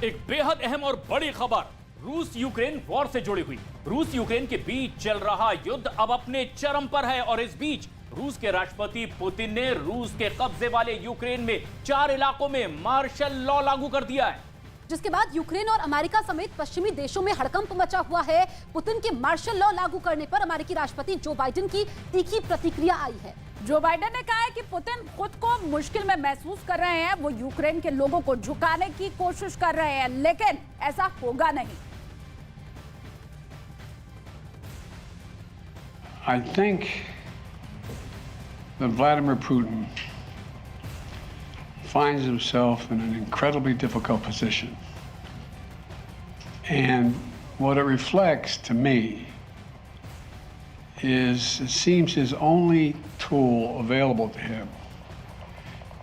एक बेहद अहम और बड़ी खबर रूस यूक्रेन वॉर से जुड़ी हुई। रूस यूक्रेन के बीच चल रहा युद्ध अब अपने चरम पर है और इस बीच रूस के राष्ट्रपति पुतिन ने रूस के कब्जे वाले यूक्रेन में 4 इलाकों में मार्शल लॉ लागू कर दिया है, जिसके बाद यूक्रेन और अमेरिका समेत पश्चिमी देशों में हड़कंप मचा हुआ है। पुतिन के मार्शल लॉ लागू करने पर अमेरिकी राष्ट्रपति जो बाइडेन की तीखी प्रतिक्रिया आई है। जो बाइडेन ने कहा है कि पुतिन खुद को मुश्किल में महसूस कर रहे हैं, वो यूक्रेन के लोगों को झुकाने की कोशिश कर रहे हैं, लेकिन ऐसा होगा नहीं। I think that Vladimir Putin finds himself in an incredibly difficult position. And what it reflects to me is it seems his only tool available to him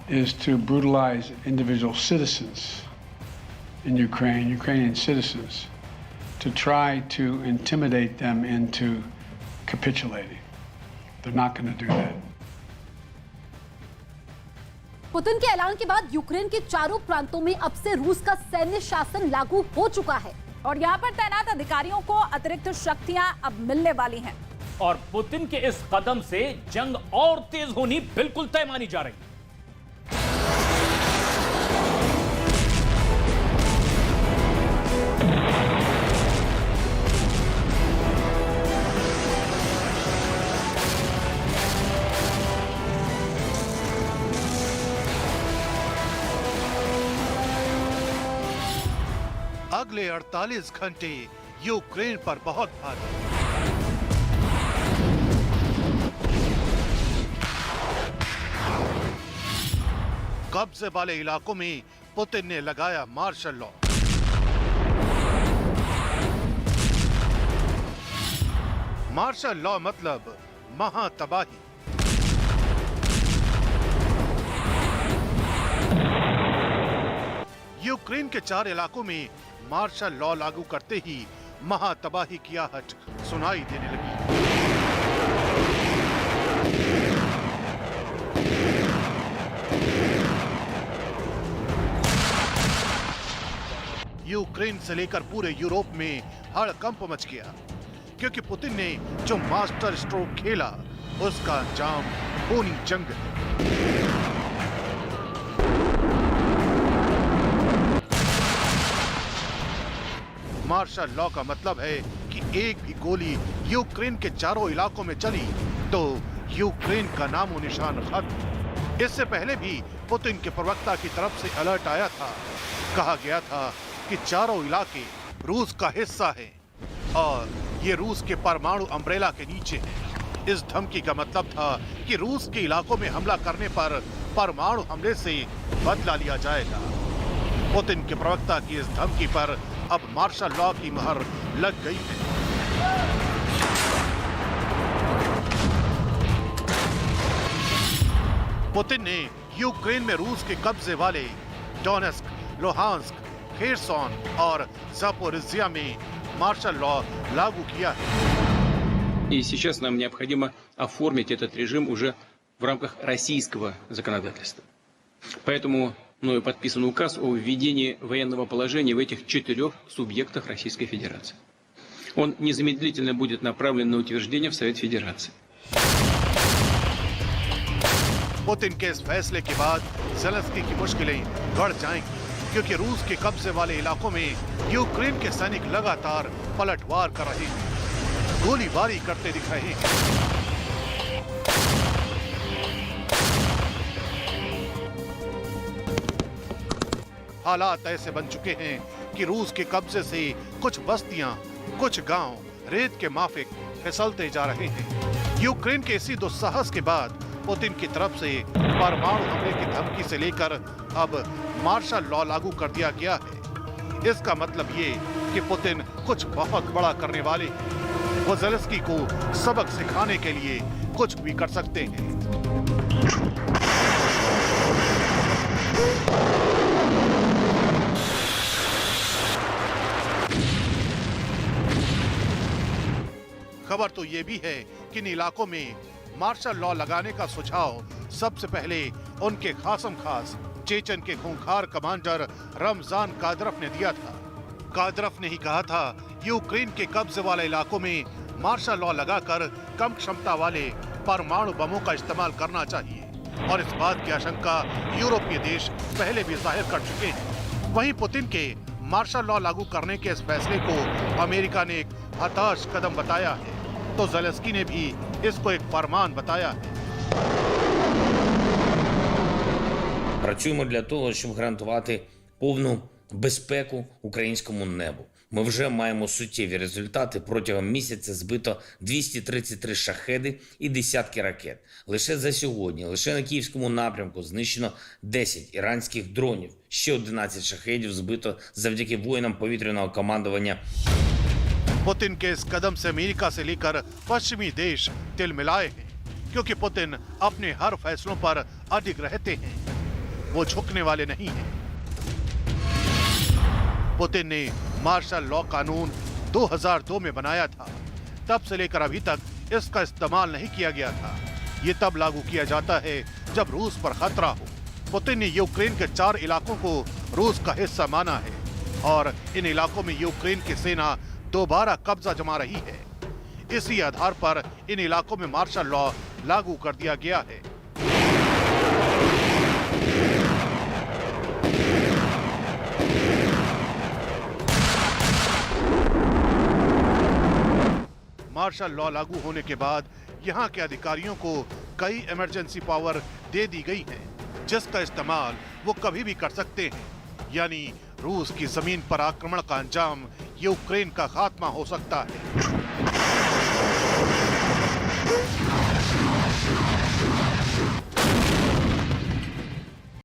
is to brutalize individual citizens in Ukraine, Ukrainian citizens, to try to intimidate them into capitulating. They're not going to do that. Putin के ऐलान के बाद Ukraine के चारों प्रांतों में अब से रूस का सैन्य शासन लागू हो चुका है और यहाँ पर तैनात अधिकारियों को अतिरिक्त शक्तियां अब मिलने वाली हैं। और पुतिन के इस कदम से जंग और तेज होनी बिल्कुल तय मानी जा रही है। अगले 48 घंटे यूक्रेन पर बहुत भारी। कब्जे वाले इलाकों में पुतिन ने लगाया मार्शल लॉ। मार्शल लॉ मतलब महातबाही। यूक्रेन के 4 इलाकों में मार्शल लॉ लागू करते ही महातबाही की आहट सुनाई देने लगी। यूक्रेन से लेकर पूरे यूरोप में हड़कंप मच गया, क्योंकि पुतिन ने जो मास्टर स्ट्रोक खेला उसका अंजाम खूनी जंग है। मार्शल लॉ का मतलब है कि एक भी गोली यूक्रेन के चारों इलाकों में चली तो यूक्रेन का नामो निशान खत्म। इससे पहले भी पुतिन के प्रवक्ता की तरफ से अलर्ट आया था। कहा गया था कि चारों इलाके रूस का हिस्सा हैं और ये रूस के परमाणु अम्ब्रेला के नीचे है। इस धमकी का मतलब था कि रूस के इलाकों में हमला करने पर परमाणु हमले से बदला लिया जाएगा। पुतिन के प्रवक्ता की इस धमकी पर अब मार्शल लॉ की मुहर लग गई है। पुतिन ने यूक्रेन में रूस के कब्जे वाले डोनेस्क, लुहांस्क, खेरसॉन और जापोरिज्जिया में मार्शल लॉ लागू किया है। И сейчас нам необходимо оформить этот режим уже в рамках российского законодательства. Поэтому мною подписан указ о введении военного положения в этих 4 субъектах Российской Федерации. Он незамедлительно будет направлен на утверждение в Совет Федерации. पुतिन के इस फैसले के बाद ज़ेलेंस्की की मुश्किलें बढ़ जाएंगी, क्योंकि रूस के कब्जे वाले इलाकों में यूक्रेन के सैनिक लगातार पलटवार कर रहे हैं, गोलीबारी करते दिख रहे हैं। हालात ऐसे बन चुके हैं कि रूस के कब्जे से कुछ बस्तियां, कुछ गांव रेत के माफिक फिसलते जा रहे हैं। यूक्रेन के इसी दुस्साहस के बाद पुतिन की तरफ से परमाणु हमले की धमकी से लेकर अब मार्शल लॉ लागू कर दिया गया है। इसका मतलब ये कि पुतिन कुछ बहुत बड़ा करने वाले हैं। वो ज़ेलेंस्की को सबक सिखाने के लिए कुछ भी कर सकते हैं। खबर तो ये भी है कि इन इलाकों में मार्शल लॉ लगाने का सुझाव सबसे पहले उनके खासम खास चेचन के खूंखार कमांडर रमजान कादरफ ने दिया था। कादरफ ने ही कहा था यूक्रेन के कब्जे वाले इलाकों में मार्शल लॉ लगाकर कम क्षमता वाले परमाणु बमों का इस्तेमाल करना चाहिए और इस बात की आशंका यूरोपीय देश पहले भी जाहिर कर चुके हैं। वहीं पुतिन के मार्शल लॉ लागू करने के इस फैसले को अमेरिका ने एक हताश कदम बताया है, तो ज़ेलेंस्की ने भी इसको एक फरमान बताया है। Працюємо для того, щоб гарантувати повну безпеку українському небу. Ми вже маємо суттєві результати. Протягом місяця збито 233 шахеди і десятки ракет. Лише за сьогодні, лише на Київському напрямку знищено 10 іранських дронів. Ще 11 шахедів збито завдяки воїнам повітряного командування. पुतिन के इस कदम से अमेरिका से लेकर पश्चिमी देश तिलमिलाए हैं, क्योंकि पुतिन अपने हर फैसलों पर अडिग रहते हैं, वो झुकने वाले नहीं हैं। पुतिन ने मार्शल लॉ कानून 2002 में बनाया था, तब से लेकर अभी तक इसका इस्तेमाल नहीं किया गया था। ये तब लागू किया जाता है जब रूस पर खतरा हो। पुतिन ने यूक्रेन के 4 इलाकों को रूस का हिस्सा माना है और इन इलाकों में यूक्रेन की सेना दोबारा कब्जा जमा रही है। इसी आधार पर इन इलाकों में मार्शल लॉ लागू कर दिया गया है। मार्शल लॉ लागू होने के बाद यहाँ के अधिकारियों को कई इमरजेंसी पावर दे दी गई है, जिसका इस्तेमाल वो कभी भी कर सकते हैं। यानी रूस की जमीन पर आक्रमण का अंजाम यूक्रेन का खात्मा हो सकता है।